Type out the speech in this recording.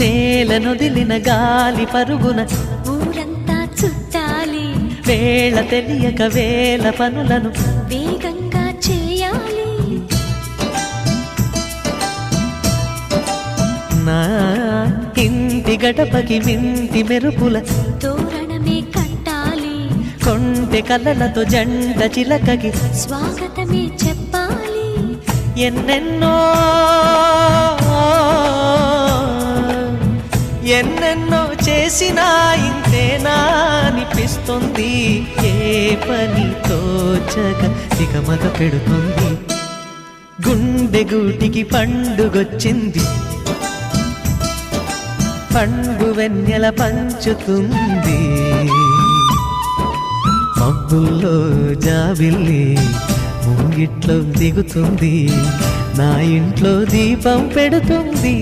నేలనొదిలిన గాలి పరుగున ఊరంతా చుట్టాలి, వేళ తెలియక వేల పనులను వేగంగా చేయాలి. నా ఇంటి గడపకి మింటి మెరుపుల తోరణమే కట్టాలి, కొంటె కలలతో జంట చిలకకి స్వాగతమే చెప్పాలి. ఎన్నెన్నో ఎన్నెన్నో చేసినా ఇంతేనా అనిపిస్తుంది. ఏ పని తోచక దిగమగ పెడుతుంది. గుండె గూటికి పండుగొచ్చింది, పండు వెన్నెల పంచుతుంది. మబ్బుల్లో జాబిల్లి ముంగిట్లో దిగుతుంది, నా ఇంట్లో దీపం పెడుతుంది.